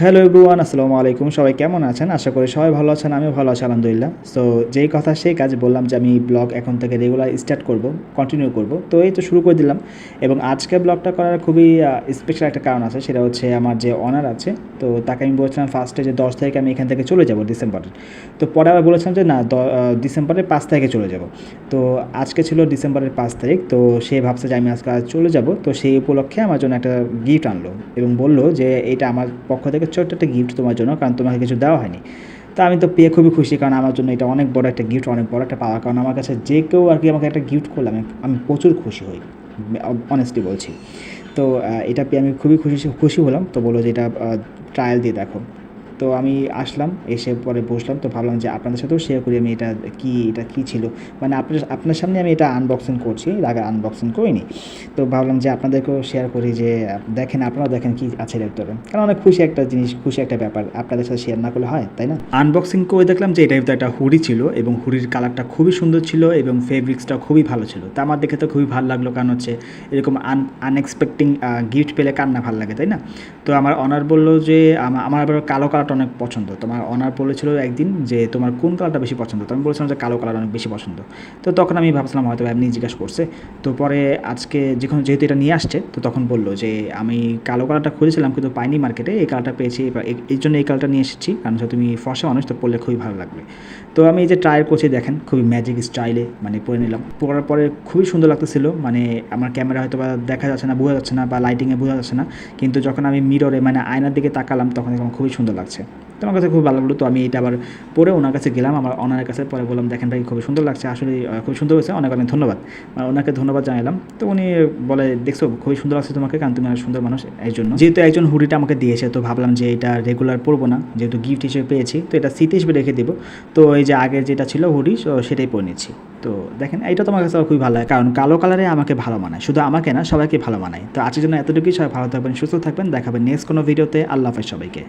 Hello everyone, আসসালামু আলাইকুম। সবাই কেমন আছেন? আশা করি সবাই ভালো আছেন। আমিও ভালো আছি আলহামদুলিল্লাহ। সো যেই কথা সেই কাজ, বললাম যে আমি ব্লগ এখন থেকে রেগুলার স্টার্ট করব, কন্টিনিউ করব। তো এই তো শুরু করে দিলাম এবং আজকে ব্লগটা করার খুবই স্পেশাল একটা কারণ আছে। সেটা হচ্ছে আমার যে অনার আছে, তো তাকে আমি বলেছিলাম ফার্স্টে যে 10 তারিখে আমি এখান থেকে চলে যাব ডিসেম্বরের। তো পরে আবার বলেছিলাম যে না, ডিসেম্বরের 5 তারিখে চলে যাব। তো আজকে ছিল ডিসেম্বরের 5 তারিখ। তো সে ভাবছে যে আমি আজকে চলে যাব। তো সেই উপলক্ষে আমার জন্য একটা গিফট আনলো এবং বলল যে এটা আমার পক্ষ থেকে ছোট্ট একটা গিফট তোমার জন্য, কারণ তোমাকে কিছু দেওয়া হয়নি। তো আমি তো পেয়ে খুবই খুশি, কারণ আমার জন্য এটা অনেক বড় একটা গিফট, অনেক বড় একটা পাওয়া। কারণ আমার কাছে যে কেউ আর কি আমাকে একটা গিফট করলে আমি প্রচুর খুশি হই, অনেস্টলি বলছি। তো এটা পেয়ে আমি খুবই খুশি খুশি হলাম। তো বললো যে এটা ট্রায়াল দিয়ে দেখো। তো আমি আসলাম, এসে পরে বসলাম। তো ভাবলাম যে আপনাদের সাথেও শেয়ার করি আমি এটা কী ছিল। মানে আপনার সামনে আমি এটা আনবক্সিং করছি, এর আগে আনবক্সিং করিনি। তো ভাবলাম যে আপনাদেরকেও শেয়ার করি, যে দেখেন, আপনারাও দেখেন কী আছে এর ভিতরে। কারণ অনেক খুশি একটা জিনিস, খুশি একটা ব্যাপার, আপনাদের সাথে শেয়ার না করলে হয়, তাই না? আনবক্সিং করে দেখলাম যে এটার ভিতরে একটা হুডি ছিল এবং হুডির কালারটা খুবই সুন্দর ছিল এবং ফেব্রিক্সটা খুবই ভালো ছিল। তা আমার দেখে তো খুবই ভালো লাগলো, কারণ হচ্ছে এরকম আনএক্সপেক্টিং গিফট পেলে কার না ভালো লাগে, তাই না? তো আমার অনার বললো যে আমার আবার কালো কালারটা অনেক পছন্দ। তোমার অনার বলেছিল একদিন যে তোমার কোন কালারটা বেশি পছন্দ, তো আমি বলেছিলাম যে কালো কালার অনেক বেশি পছন্দ। তো তখন আমি ভাবছিলাম হয়তো এমনি জিজ্ঞাসা করছে। তো পরে আজকে যেহেতু এটা নিয়ে আসছে, তো তখন বললো যে আমি কালো কালারটা খুঁজেছিলাম কিন্তু পাইনি মার্কেটে, এই কালারটা পেয়েছি, এই জন্য এই কালারটা নিয়ে এসেছি, কারণ হচ্ছে তুমি ফর্সা মানুষ, তো পরলে খুবই ভালো লাগবে। তো আমি এই যে ট্রায়াল করছি, দেখেন খুবই ম্যাজিক স্টাইলে মানে পরে নিলাম। পরার পরে খুবই সুন্দর লাগতেছিল। মানে আমার ক্যামেরা হয়তো বা দেখা যাচ্ছে না, বোঝা যাচ্ছে না, বা লাইটিংয়ে বোঝা যাচ্ছে না, কিন্তু যখন আমি মিররে মানে আয়নার দিকে তাকালাম তখন আমার খুবই সুন্দর লাগছে। তো আমার কাছে খুব ভালো লাগলো। তো আমি এটা আবার পরে ওনার কাছে গেলাম, আমার ওনার কাছে পরে বললাম দেখেন ভাই খুবই সুন্দর লাগছে, আসলে খুব সুন্দর হয়েছে, অনেক অনেক ধন্যবাদ। ওনাকে ধন্যবাদ জানালাম। তো উনি বলে দেখছো খুবই সুন্দর লাগছে তোমাকে, কারণ তুমি আর সুন্দর মানুষ, এই জন্য। যেহেতু একজন হুডিটা আমাকে দিয়েছে, তো ভাবলাম যে এটা রেগুলার পরবো না, যেহেতু গিফট হিসেবে পেয়েছি, তো এটা স্মৃতি হিসেবে রেখে দেবো। তো এই যে আগের যেটা ছিল হুডি, সেটাই পরে নিচ্ছি। তো দেখেন এইটা তোমার কাছে খুবই ভালো লাগে, কারণ কালো কালারে আমাকে ভালো মানায়, শুধু আমাকে না সবাইকে ভালো মানায়। তো আজকের জন্য এতটুকুই। সবাই ভালো থাকবেন, সুস্থ থাকবেন, দেখাবেন নেক্সট কোনো ভিডিওতে। আল্লাহ হাফেজ সবাইকে।